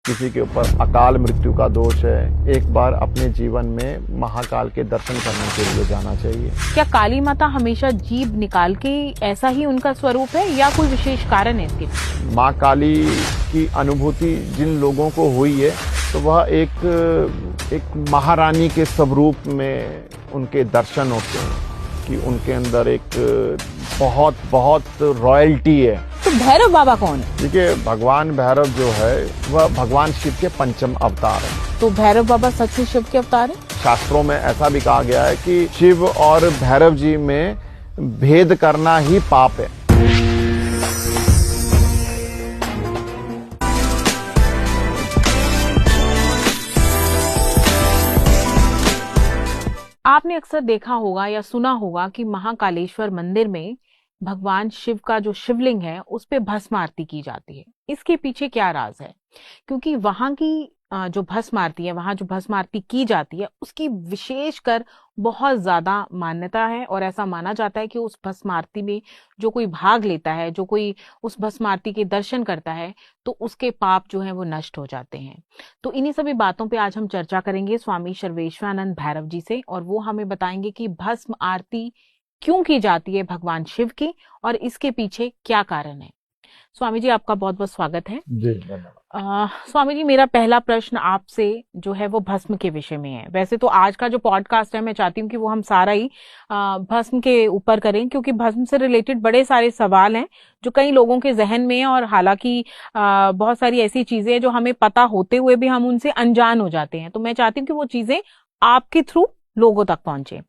किसी के ऊपर अकाल मृत्यु का दोष है, एक बार अपने जीवन में महाकाल के दर्शन करने के लिए जाना चाहिए। क्या काली माता हमेशा जीभ निकाल के ऐसा ही उनका स्वरूप है या कोई विशेष कारण है इसके? माँ काली की अनुभूति जिन लोगों को हुई है तो वह एक महारानी के स्वरूप में उनके दर्शन होते हैं कि उनके अंदर एक बहुत रॉयल्टी है। तो भैरव बाबा कौन है? देखिए, भगवान भैरव जो है वह भगवान शिव के पंचम अवतार है। तो भैरव बाबा सच में शिव के अवतार है? शास्त्रों में ऐसा भी कहा गया है कि शिव और भैरव जी में भेद करना ही पाप है। आपने अक्सर देखा होगा या सुना होगा कि महाकालेश्वर मंदिर में भगवान शिव का जो शिवलिंग है उस पे भस्म आरती की जाती है। इसके पीछे क्या राज है? क्योंकि वहां की जो भस्म आरती है, वहां जो भस्म आरती की जाती है उसकी विशेषकर बहुत ज्यादा मान्यता है और ऐसा माना जाता है कि उस भस्म आरती में जो कोई भाग लेता है, जो कोई उस भस्म आरती के दर्शन करता है तो उसके पाप जो है वो नष्ट हो जाते हैं। तो इन्हीं सभी बातों पे आज हम चर्चा करेंगे स्वामी सर्वेश्वरानंद भैरव जी से, और वो हमें बताएंगे कि भस्म आरती क्यों की जाती है भगवान शिव की और इसके पीछे क्या कारण है। स्वामी जी, आपका बहुत बहुत स्वागत है। जी धन्यवाद। स्वामी जी, मेरा पहला प्रश्न आपसे जो है वो भस्म के विषय में है। वैसे तो आज का जो पॉडकास्ट है मैं चाहती हूँ कि वो हम सारा ही भस्म के ऊपर करें, क्योंकि भस्म से रिलेटेड बड़े सारे सवाल हैं जो कई लोगों के जहन में है, और हालांकि बहुत सारी ऐसी चीजें हैं जो हमें पता होते हुए भी हम उनसे अनजान हो जाते हैं। तो मैं चाहती हूँ कि वो चीजें आपके थ्रू लोगों तक पहुंचे।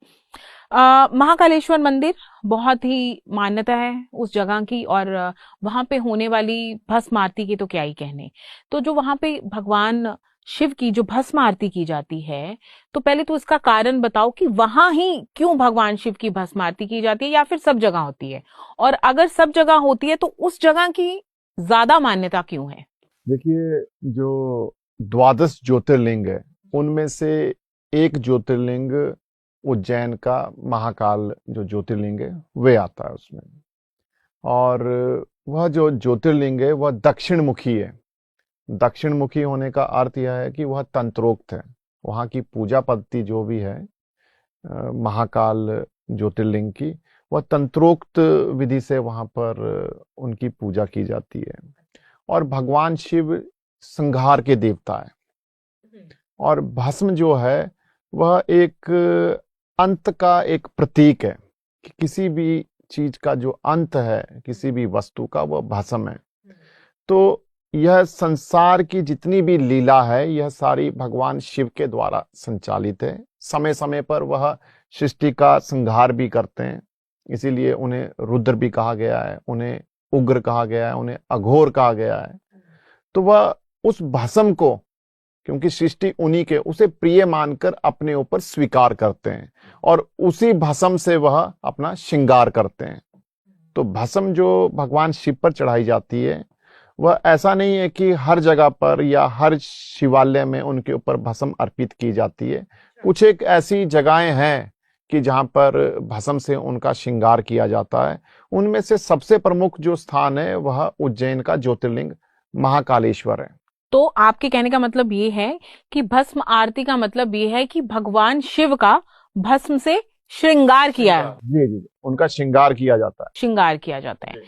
महाकालेश्वर मंदिर बहुत ही मान्यता है उस जगह की, और वहां पे होने वाली भस्म आरती की तो क्या ही कहने। तो जो वहां पे भगवान शिव की जो भस्म आरती की जाती है, तो पहले तो इसका कारण बताओ कि वहां ही क्यों भगवान शिव की भस्म आरती की जाती है, या फिर सब जगह होती है, और अगर सब जगह होती है तो उस जगह की ज्यादा मान्यता क्यों है? देखिए, जो द्वादश ज्योतिर्लिंग है उनमें से एक ज्योतिर्लिंग उज्जैन का महाकाल जो ज्योतिर्लिंग है वे आता है उसमें, और वह जो ज्योतिर्लिंग है वह दक्षिण मुखी है। दक्षिण मुखी होने का अर्थ यह है कि वह तंत्रोक्त है। वहाँ की पूजा पद्धति जो भी है महाकाल ज्योतिर्लिंग की, वह तंत्रोक्त विधि से वहाँ पर उनकी पूजा की जाती है। और भगवान शिव संहार के देवता है, और भस्म जो है वह एक अंत का एक प्रतीक है कि किसी भी चीज का जो अंत है, किसी भी वस्तु का, वह भस्म है। तो यह संसार की जितनी भी लीला है यह सारी भगवान शिव के द्वारा संचालित है। समय समय पर वह सृष्टि का संहार भी करते हैं, इसीलिए उन्हें रुद्र भी कहा गया है, उन्हें उग्र कहा गया है, उन्हें अघोर कहा गया है। तो वह उस भस्म को, क्योंकि सृष्टि उन्हीं के, उसे प्रिय मानकर अपने ऊपर स्वीकार करते हैं और उसी भस्म से वह अपना श्रृंगार करते हैं। तो भस्म जो भगवान शिव पर चढ़ाई जाती है वह ऐसा नहीं है कि हर जगह पर या हर शिवालय में उनके ऊपर भस्म अर्पित की जाती है। कुछ एक ऐसी जगहें हैं कि जहां पर भस्म से उनका श्रृंगार किया जाता है। उनमें से सबसे प्रमुख जो स्थान है वह उज्जैन का ज्योतिर्लिंग महाकालेश्वर है। तो आपके कहने का मतलब ये है कि भस्म आरती का मतलब ये है कि भगवान शिव का भस्म से श्रृंगार किया है। जी, उनका श्रृंगार किया जाता है। श्रृंगार किया जाता है।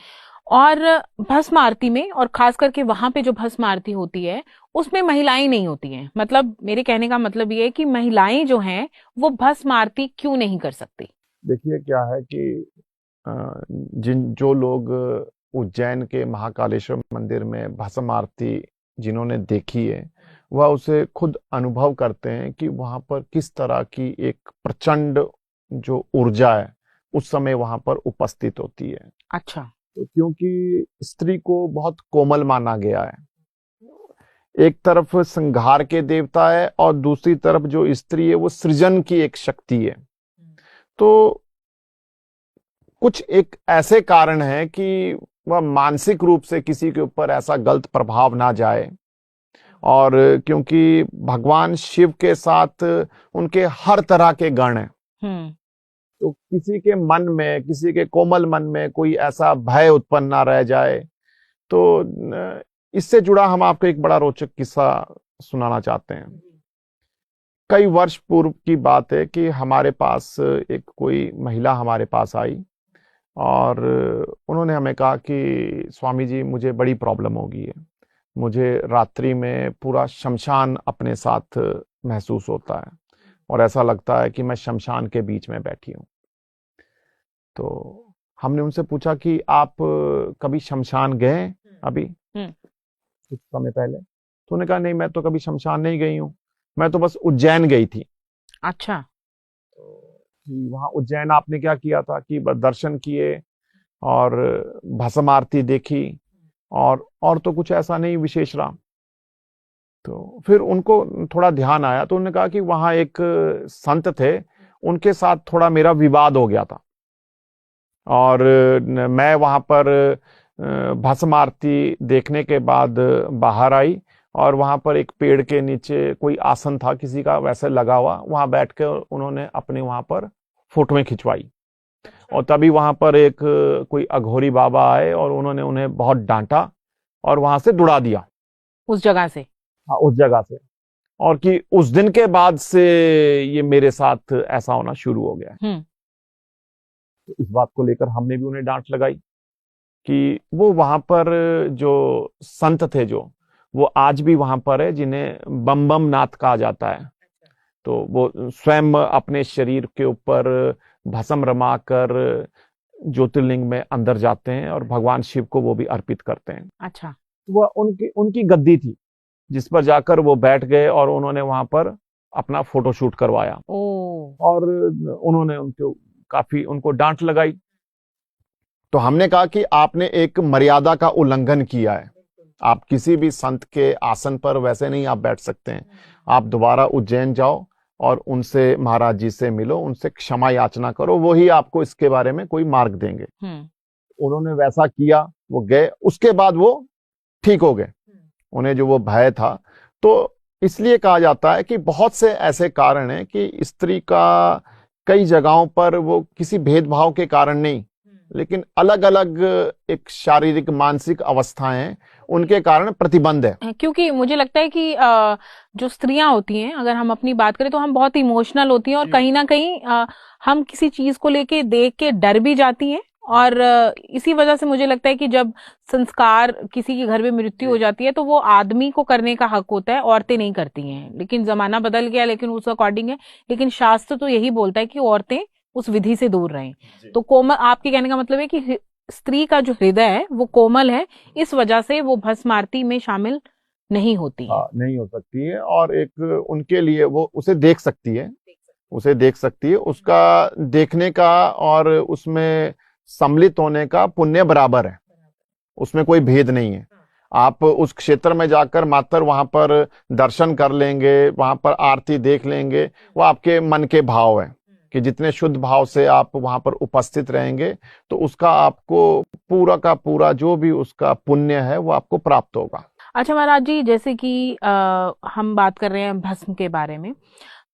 और भस्म आरती में, और खास करके वहां पे जो भस्म आरती होती है उसमें महिलाएं नहीं होती हैं। मतलब मेरे कहने का मतलब ये है कि महिलाएं जो हैं वो भस्म आरती क्यों नहीं कर सकती? देखिए, क्या है कि जो लोग उज्जैन के महाकालेश्वर मंदिर में भस्म आरती जिन्होंने देखी है वह उसे खुद अनुभव करते हैं कि वहां पर किस तरह की एक प्रचंड जो ऊर्जा है उस समय वहां पर उपस्थित होती है। अच्छा। तो क्योंकि स्त्री को बहुत कोमल माना गया है, एक तरफ संहार के देवता है और दूसरी तरफ जो स्त्री है वो सृजन की एक शक्ति है। तो कुछ एक ऐसे कारण है कि वह मानसिक रूप से किसी के ऊपर ऐसा गलत प्रभाव ना जाए, और क्योंकि भगवान शिव के साथ उनके हर तरह के गण हैं, तो किसी के मन में, किसी के कोमल मन में कोई ऐसा भय उत्पन्न ना रह जाए। तो इससे जुड़ा हम आपको एक बड़ा रोचक किस्सा सुनाना चाहते हैं। कई वर्ष पूर्व की बात है कि हमारे पास एक कोई महिला हमारे पास आई और उन्होंने हमें कहा कि स्वामी जी, मुझे बड़ी प्रॉब्लम हो गई है। मुझे रात्रि में पूरा शमशान अपने साथ महसूस होता है और ऐसा लगता है कि मैं शमशान के बीच में बैठी हूँ। तो हमने उनसे पूछा कि आप कभी शमशान गए अभी कुछ समय पहले? तो उन्होंने कहा, नहीं, मैं तो कभी शमशान नहीं गई हूँ, मैं तो बस उज्जैन गई थी। अच्छा। कि वहां उज्जैन आपने क्या किया था कि बस दर्शन किए और भस्म आरती देखी और तो कुछ ऐसा नहीं विशेष रहा। तो फिर उनको थोड़ा ध्यान आया तो उन्होंने कहा कि वहां एक संत थे, उनके साथ थोड़ा मेरा विवाद हो गया था और मैं वहां पर भस्म आरती देखने के बाद बाहर आई और वहां पर एक पेड़ के नीचे कोई आसन था किसी का वैसे लगा हुआ, वहां बैठ कर उन्होंने अपने वहां पर फोटोएं खिंचवाई। और तभी वहां पर एक कोई अघोरी बाबा आए और उन्होंने उन्हें बहुत डांटा और वहां से दुड़ा दिया, उस जगह से। हाँ, उस जगह से। और कि उस दिन के बाद से ये मेरे साथ ऐसा होना शुरू हो गया है। तो इस बात को लेकर हमने भी उन्हें डांट लगाई कि वो वहां पर जो संत थे, जो वो आज भी वहां पर है, जिन्हें बम बम नाथ कहा जाता है। तो वो स्वयं अपने शरीर के ऊपर भस्म रमा कर ज्योतिर्लिंग में अंदर जाते हैं और भगवान शिव को वो भी अर्पित करते हैं। अच्छा। वह उनकी उनकी गद्दी थी जिस पर जाकर वो बैठ गए और उन्होंने वहां पर अपना फोटोशूट करवाया। और उन्होंने काफी उनको डांट लगाई। तो हमने कहा कि आपने एक मर्यादा का उल्लंघन किया है। आप किसी भी संत के आसन पर वैसे नहीं आप बैठ सकते हैं। आप दोबारा उज्जैन जाओ और उनसे, महाराज जी से मिलो, उनसे क्षमा याचना करो, वो ही आपको इसके बारे में कोई मार्ग देंगे। उन्होंने वैसा किया, वो गए, उसके बाद वो ठीक हो गए, उन्हें जो वो भय था। तो इसलिए कहा जाता है कि बहुत से ऐसे कारण हैं कि स्त्री का कई जगहों पर वो किसी भेदभाव के कारण नहीं, लेकिन अलग अलग एक शारीरिक मानसिक अवस्थाएं उनके कारण प्रतिबंध है। क्योंकि मुझे लगता है कि जो स्त्रियां होती हैं, अगर हम अपनी बात करें तो हम बहुत इमोशनल होती हैं और कहीं ना कहीं हम किसी चीज को लेके देख के डर भी जाती हैं। और इसी वजह से मुझे लगता है कि जब संस्कार किसी के घर में मृत्यु हो जाती है तो वो आदमी को करने का हक होता है, औरतें नहीं करती हैं। लेकिन जमाना बदल गया, लेकिन उस अकॉर्डिंग है। लेकिन शास्त्र तो यही बोलता है कि औरतें उस विधि से दूर रहें। तो कोमल, आपके कहने का मतलब है कि स्त्री का जो हृदय है वो कोमल है, इस वजह से वो भस्म आरती में शामिल नहीं होती है। नहीं हो सकती है। और एक उनके लिए वो उसे देख सकती है, उसे देख सकती है, उसका देखने का और उसमें सम्मिलित होने का पुण्य बराबर है, उसमें कोई भेद नहीं है। आप उस क्षेत्र में जाकर मात्र वहां पर दर्शन कर लेंगे, वहां पर आरती देख लेंगे, वो आपके मन के भाव है कि जितने शुद्ध भाव से आप वहां पर उपस्थित रहेंगे तो उसका आपको पूरा का पूरा जो भी उसका पुण्य है वो आपको प्राप्त होगा। अच्छा महाराज जी, जैसे कि हम बात कर रहे हैं भस्म के बारे में,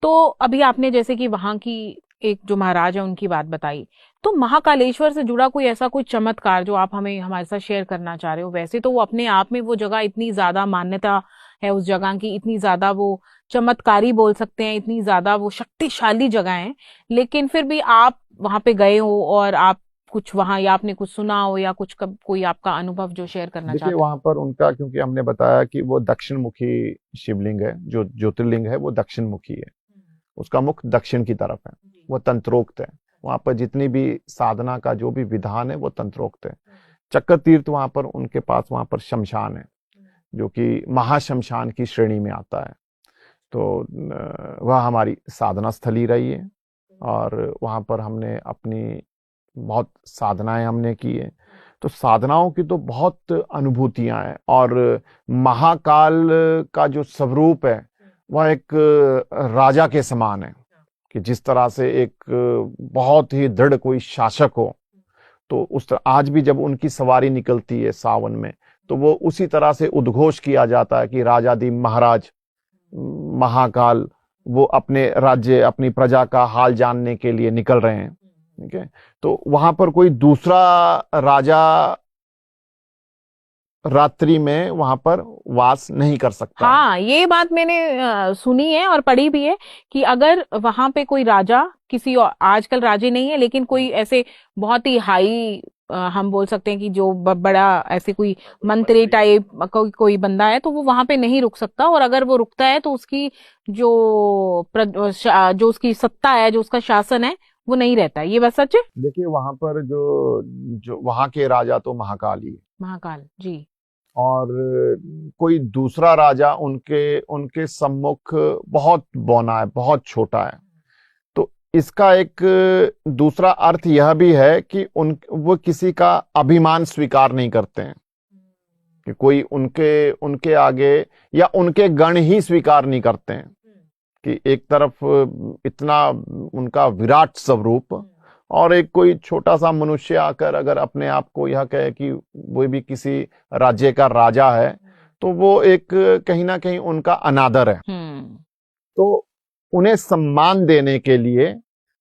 तो अभी आपने जैसे कि वहां की एक जो महाराज है उनकी बात बताई, तो महाकालेश्वर से जुड़ा कोई ऐसा कोई चमत्कार जो आप हमें हमारे साथ शेयर करना चाह रहे हो? वैसे तो वो अपने आप में वो जगह इतनी ज्यादा मान्यता है उस जगह की, इतनी ज्यादा वो चमत्कारी बोल सकते हैं, इतनी ज्यादा वो शक्तिशाली जगह है, लेकिन फिर भी आप वहां पे गए हो और आप कुछ वहां, या आपने कुछ सुना हो या कुछ कोई आपका अनुभव जो शेयर करना देखिए, चाहते हो? वहां पर उनका, क्योंकि हमने बताया कि वो दक्षिण मुखी शिवलिंग है, जो ज्योतिर्लिंग है वो दक्षिण मुखी है, उसका मुख दक्षिण की तरफ है, वो तंत्रोक्त है। वहां पर जितनी भी साधना का जो भी विधान है वो तंत्रोक्त है। चक्र तीर्थ वहां पर उनके पास वहां पर शमशान है जो कि महाशमशान की श्रेणी में आता है। तो वह हमारी साधना स्थली रही है और वहां पर हमने अपनी बहुत साधनाएं हमने की है। तो साधनाओं की तो बहुत अनुभूतियां हैं। और महाकाल का जो स्वरूप है वह एक राजा के समान है कि जिस तरह से एक बहुत ही दृढ़ कोई शासक हो, तो उस तरह आज भी जब उनकी सवारी निकलती है सावन में तो वो उसी तरह से उद्घोष किया जाता है कि राजाधि महाराज महाकाल वो अपने राज्य, अपनी प्रजा का हाल जानने के लिए निकल रहे हैं। ठीक है, तो वहां पर कोई दूसरा राजा रात्रि में वहां पर वास नहीं कर सकता है। हाँ, ये बात मैंने सुनी है और पढ़ी भी है कि अगर वहां पे कोई राजा, किसी और, आजकल राजे नहीं है लेकिन कोई ऐसे बहुत ही हाई, हम बोल सकते हैं कि जो बड़ा ऐसे कोई मंत्री टाइप कोई बंदा है, तो वो वहां पे नहीं रुक सकता, और अगर वो रुकता है तो उसकी जो उसकी सत्ता है, जो उसका शासन है, वो नहीं रहता है। ये बात सच है? देखिए वहां पर जो जो वहां के राजा तो महाकाल ही है, महाकाल जी। और कोई दूसरा राजा उनके उनके सम्मुख बहुत बौना है, बहुत छोटा है। तो इसका एक दूसरा अर्थ यह भी है कि वो किसी का अभिमान स्वीकार नहीं करते हैं, कि कोई उनके उनके आगे या उनके गण ही स्वीकार नहीं करते हैं, कि एक तरफ इतना उनका विराट स्वरूप, और एक कोई छोटा सा मनुष्य आकर अगर अपने आप को यह कहे कि वो भी किसी राज्य का राजा है, तो वो एक कहीं ना कहीं उनका अनादर है। तो उन्हें सम्मान देने के लिए,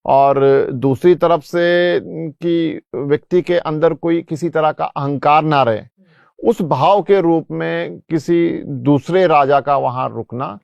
और दूसरी तरफ से कि व्यक्ति के अंदर कोई किसी तरह का अहंकार ना रहे, उस भाव के रूप में किसी दूसरे राजा का वहां रुकना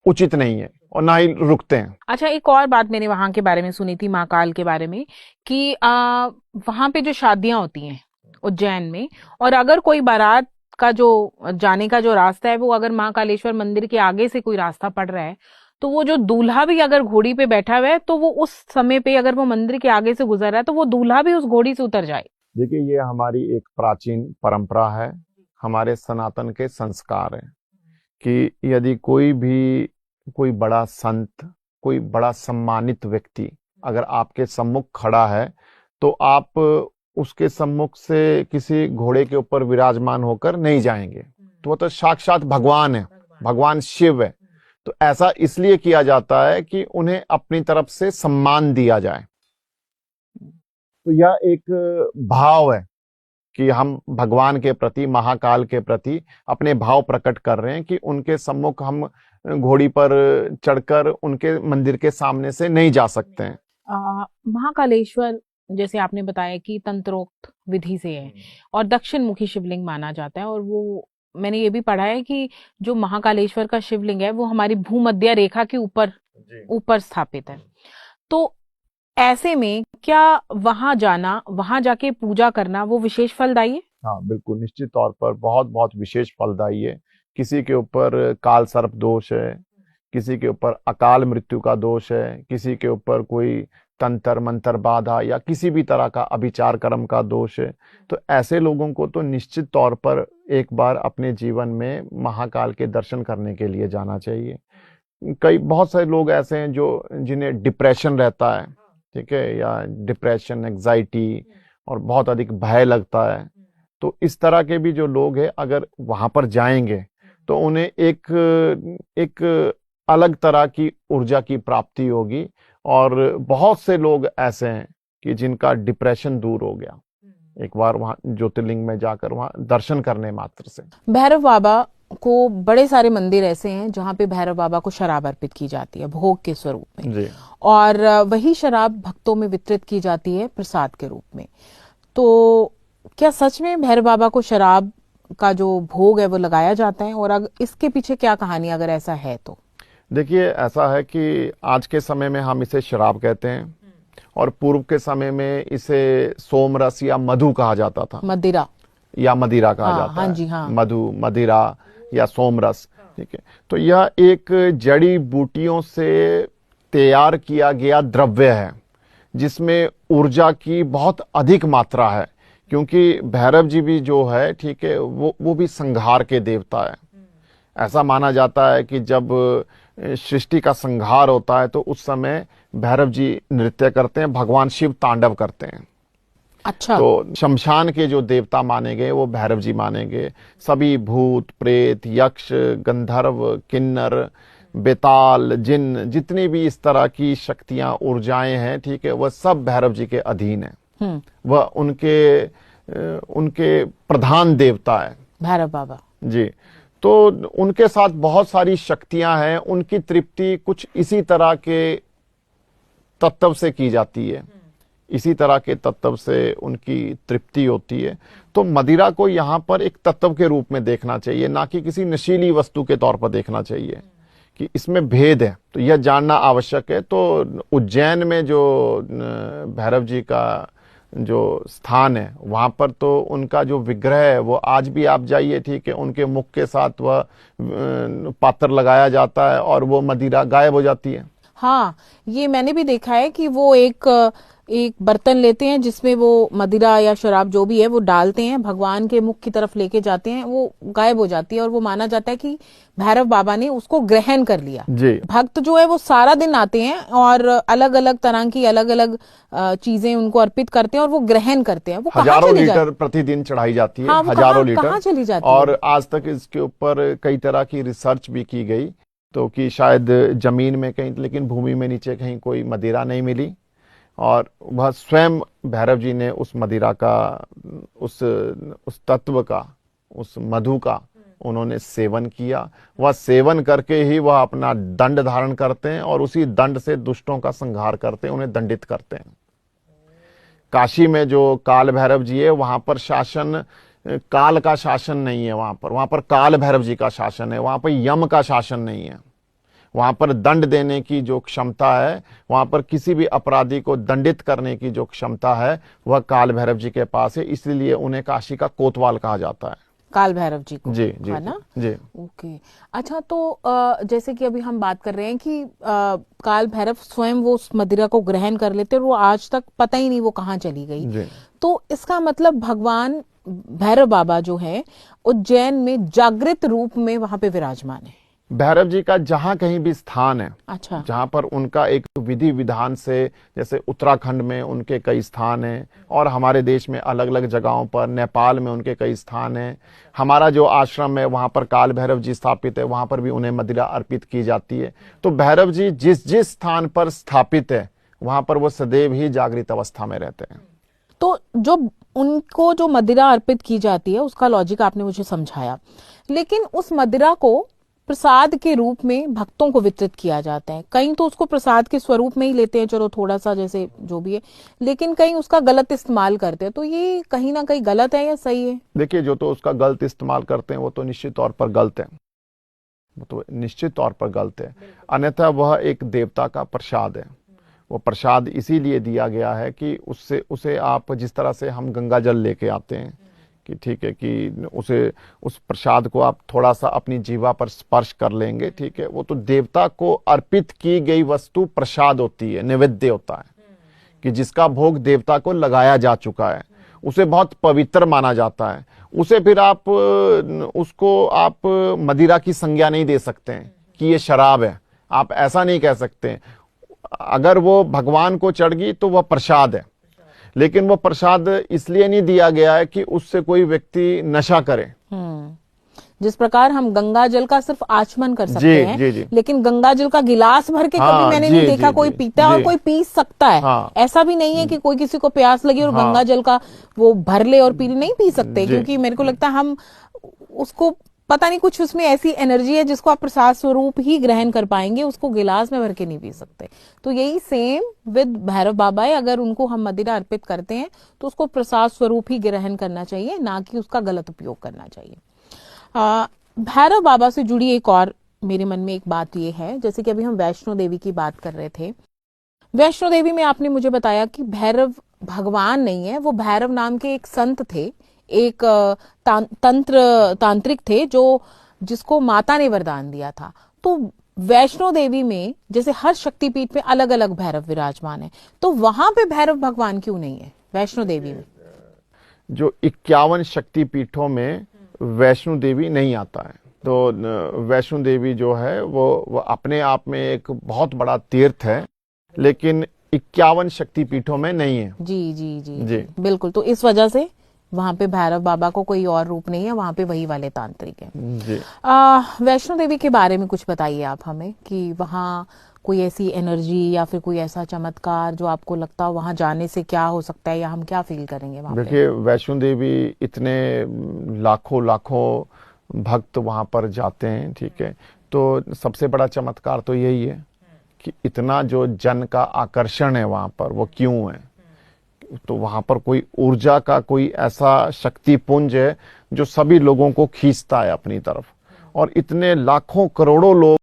उचित नहीं है, और ना ही रुकते हैं। अच्छा, एक और बात मैंने वहां के बारे में सुनी थी, महाकाल के बारे में, कि वहां पे जो शादियां होती हैं उज्जैन में, और अगर कोई बारात का जो जाने का जो रास्ता है, वो अगर महाकालेश्वर मंदिर के आगे से कोई रास्ता पड़ रहा है, तो वो जो दूल्हा भी अगर घोड़ी पे बैठा हुआ है, तो वो उस समय पे अगर वो मंदिर के आगे से गुजर रहा है, तो वो दूल्हा भी उस घोड़ी से उतर जाए। देखिए ये हमारी एक प्राचीन परंपरा है, हमारे सनातन के संस्कार है, कि यदि कोई बड़ा संत, कोई बड़ा सम्मानित व्यक्ति अगर आपके सम्मुख खड़ा है, तो आप उसके सम्मुख से किसी घोड़े के ऊपर विराजमान होकर नहीं जाएंगे। तो वो तो साक्षात भगवान है, भगवान शिव है। तो ऐसा इसलिए किया जाता है कि उन्हें अपनी तरफ से सम्मान दिया जाए। तो यह एक भाव है कि हम भगवान के प्रति, महाकाल के प्रति अपने भाव प्रकट कर रहे हैं, कि उनके सम्मुख हम घोड़ी पर चढ़कर उनके मंदिर के सामने से नहीं जा सकते हैं। महाकालेश्वर, जैसे आपने बताया कि तंत्रोक्त विधि से है और दक्षिण मुखी शिवलिंग माना जाता है, और वो मैंने ये भी पढ़ा है कि जो महाकालेश्वर का शिवलिंग है वो हमारी भूमध्य रेखा के ऊपर स्थापित है। तो ऐसे में क्या वहां जाना, वहां जाके पूजा करना, वो विशेष फलदायी है? हाँ बिल्कुल, निश्चित तौर पर बहुत बहुत विशेष फलदायी है। किसी के ऊपर काल सर्प दोष है, किसी के ऊपर अकाल मृत्यु का दोष है, किसी के ऊपर कोई तंत्र मंत्र बाधा या किसी भी तरह का अभिचार कर्म का दोष है, तो ऐसे लोगों को तो निश्चित तौर पर एक बार अपने जीवन में महाकाल के दर्शन करने के लिए जाना चाहिए। बहुत सारे लोग ऐसे हैं जो जिन्हें डिप्रेशन रहता है, ठीक है, या डिप्रेशन, एंजाइटी और बहुत अधिक भय लगता है, तो इस तरह के भी जो लोग हैं अगर वहां पर जाएंगे तो उन्हें एक अलग तरह की ऊर्जा की प्राप्ति होगी। और बहुत से लोग ऐसे हैं कि जिनका डिप्रेशन दूर हो गया एक बार वहां ज्योतिर्लिंग में जाकर वहां दर्शन करने मात्र से। भैरव बाबा को बड़े सारे मंदिर ऐसे हैं जहां पे भैरव बाबा को शराब अर्पित की जाती है भोग के स्वरूप में, जी। और वही शराब भक्तों में वितरित की जाती है प्रसाद के रूप में। तो क्या सच में भैरव बाबा को शराब का जो भोग है वो लगाया जाता है, और इसके पीछे क्या कहानी अगर ऐसा है तो? देखिए ऐसा है कि आज के समय में हम इसे शराब कहते हैं, और पूर्व के समय में इसे सोमरस या मधु कहा जाता था। मदिरा कहा जाता हाँ है। जी, हाँ। मधु, मदिरा या सोमरस, ठीक है। तो यह एक जड़ी बूटियों से तैयार किया गया द्रव्य है जिसमें ऊर्जा की बहुत अधिक मात्रा है, क्योंकि भैरव जी भी जो है, ठीक है, वो भी संहार के देवता है। ऐसा माना जाता है कि जब सृष्टि का संहार होता है तो उस समय भैरव जी नृत्य करते हैं, भगवान शिव तांडव करते हैं। अच्छा। तो शमशान के जो देवता माने गए वो भैरव जी माने गए। सभी भूत, प्रेत, यक्ष, गंधर्व, किन्नर, बेताल, जिन, जितनी भी इस तरह की शक्तियां, ऊर्जाएं हैं, ठीक है, वह सब भैरव जी के अधीन है। वह उनके प्रधान देवता है भैरव बाबा जी। तो उनके साथ बहुत सारी शक्तियां हैं, उनकी तृप्ति कुछ इसी तरह के तत्व से की जाती है। इसी तरह के तत्व से उनकी तृप्ति होती है। तो मदिरा को यहाँ पर एक तत्व के रूप में देखना चाहिए, ना कि किसी नशीली वस्तु के तौर पर देखना चाहिए कि इसमें भेद है, तो यह जानना आवश्यक है। तो उज्जैन में जो भैरव जी का जो स्थान है वहां पर तो उनका जो विग्रह है वो आज भी आप जाइए, ठीक है, उनके मुख के साथ वह पात्र लगाया जाता है और वो मदिरा गायब हो जाती है। हाँ, ये मैंने भी देखा है कि वो एक बर्तन लेते हैं जिसमें वो मदिरा या शराब जो भी है वो डालते हैं, भगवान के मुख की तरफ लेके जाते हैं, वो गायब हो जाती है और वो माना जाता है कि भैरव बाबा ने उसको ग्रहण कर लिया। जी। भक्त जो है वो सारा दिन आते हैं और अलग अलग तरह की अलग अलग चीजें उनको अर्पित करते हैं और वो ग्रहण करते हैं। वो हजारों लीटर प्रतिदिन चढ़ाई जाती है। हाँ, हजारों लीटर कहाँ चली जाती है। और आज तक इसके ऊपर कई तरह की रिसर्च भी की गई, तो कि शायद जमीन में कहीं, लेकिन भूमि में नीचे कहीं कोई मदिरा नहीं मिली और वह स्वयं भैरव जी ने उस मदिरा का, उस तत्व का, उस मधु का उन्होंने सेवन किया। वह सेवन करके ही वह अपना दंड धारण करते हैं और उसी दंड से दुष्टों का संहार करते हैं, उन्हें दंडित करते हैं। काशी में जो काल भैरव जी है वहां पर शासन काल का शासन नहीं है, वहां पर काल भैरव जी का शासन है, वहां पर यम का शासन नहीं है। वहां पर दंड देने की जो क्षमता है, वहां पर किसी भी अपराधी को दंडित करने की जो क्षमता है वह काल भैरव जी के पास है, इसलिए उन्हें काशी का कोतवाल कहा जाता है, काल भैरव जी को। जी जी, है ना? जी। ओके। अच्छा, तो जैसे कि अभी हम बात कर रहे हैं कि काल भैरव स्वयं वो उस मदिरा को ग्रहण कर लेते और वो आज तक पता ही नहीं वो कहाँ चली गई। जी। तो इसका मतलब भगवान भैरव बाबा जो है उज्जैन में जागृत रूप में वहां पे विराजमान है। भैरव जी का जहां कहीं भी स्थान है, अच्छा, जहां पर उनका एक विधि विधान से, जैसे उत्तराखंड में उनके कई स्थान हैं और हमारे देश में अलग अलग जगहों पर, नेपाल में उनके कई स्थान हैं, हमारा जो आश्रम है वहां पर काल भैरव जी स्थापित है, वहां पर भी उन्हें मदिरा अर्पित की जाती है। तो भैरव जी जिस जिस स्थान पर स्थापित है वहां पर वो सदैव ही जागृत अवस्था में रहते हैं। तो जो उनको जो मदिरा अर्पित की जाती है उसका लॉजिक आपने मुझे समझाया, लेकिन उस मदिरा को प्रसाद के रूप में भक्तों को वितरित किया जाता है। कहीं तो उसको प्रसाद के स्वरूप में ही लेते हैं, चलो थोड़ा सा जैसे जो भी है, लेकिन कहीं उसका गलत इस्तेमाल करते हैं। तो ये कहीं ना कहीं गलत है या सही है? देखिए, जो तो उसका गलत इस्तेमाल करते हैं वो तो निश्चित तौर पर गलत है, वो तो निश्चित तौर पर गलत है। अन्यथा वह एक देवता का प्रसाद है। वो प्रसाद इसीलिए दिया गया है कि उसे आप, जिस तरह से हम गंगा जल लेके आते हैं कि ठीक है, कि उस प्रसाद को आप थोड़ा सा अपनी जीवा पर स्पर्श कर लेंगे, ठीक है, वो तो देवता को अर्पित की गई वस्तु प्रसाद होती है, नैवेद्य होता है, कि जिसका भोग देवता को लगाया जा चुका है, उसे बहुत पवित्र माना जाता है। उसे फिर उसको आप मदिरा की संज्ञा नहीं दे सकते हैं कि ये शराब है, आप ऐसा नहीं कह सकते। अगर वो भगवान को चढ़ गई तो वह प्रसाद है, लेकिन वो प्रसाद इसलिए नहीं दिया गया है कि उससे कोई व्यक्ति नशा करे। जिस प्रकार हम गंगा जल का सिर्फ आचमन कर सकते हैं, जी। लेकिन गंगा जल का गिलास भर के कभी मैंने नहीं देखा कोई पीता और कोई पी सकता है। ऐसा भी नहीं है कि कोई किसी को प्यास लगी और गंगा जल का वो भर ले और पी ले, नहीं पी सकते, क्योंकि मेरे को लगता है हम उसको, पता नहीं, कुछ उसमें ऐसी एनर्जी है जिसको आप प्रसाद स्वरूप ही ग्रहण कर पाएंगे, उसको गिलास में भर के नहीं पी सकते। तो यही सेम विद भैरव बाबा है, अगर उनको हम मदिरा अर्पित करते हैं तो उसको प्रसाद स्वरूप ही ग्रहण करना चाहिए, ना कि उसका गलत उपयोग करना चाहिए। भैरव बाबा से जुड़ी एक और मेरे मन में एक बात ये है, जैसे कि अभी हम वैष्णो देवी की बात कर रहे थे। वैष्णो देवी में आपने मुझे बताया कि भैरव भगवान नहीं है, वो भैरव नाम के एक संत थे, एक तांत्रिक थे, जिसको माता ने वरदान दिया था। तो वैष्णो देवी में जैसे हर शक्तिपीठ पे अलग अलग भैरव विराजमान है, तो वहां पे भैरव भगवान क्यों नहीं है वैष्णो देवी में? जो 51 शक्तिपीठों में वैष्णो देवी नहीं आता है। तो वैष्णो देवी जो है वो अपने आप में एक बहुत बड़ा तीर्थ है, लेकिन 51 शक्तिपीठों में नहीं है। जी जी जी जी, बिल्कुल। तो इस वजह से वहां पे भैरव बाबा को कोई और रूप नहीं है, वहां पे वही वाले तांत्रिक हैं। जी। वैष्णो देवी के बारे में कुछ बताइए आप हमें, कि वहाँ कोई ऐसी एनर्जी या फिर कोई ऐसा चमत्कार जो आपको लगता हो वहां जाने से क्या हो सकता है, या हम क्या फील करेंगे वहां पे? देखिए, वैष्णो देवी इतने लाखों भक्त वहां पर जाते हैं, ठीक है, तो सबसे बड़ा चमत्कार तो यही है कि इतना जो जन का आकर्षण है वहां पर, वो क्यों है? तो वहां पर कोई ऊर्जा का कोई ऐसा शक्ति पुंज है जो सभी लोगों को खींचता है अपनी तरफ। और इतने लाखों करोड़ों लोग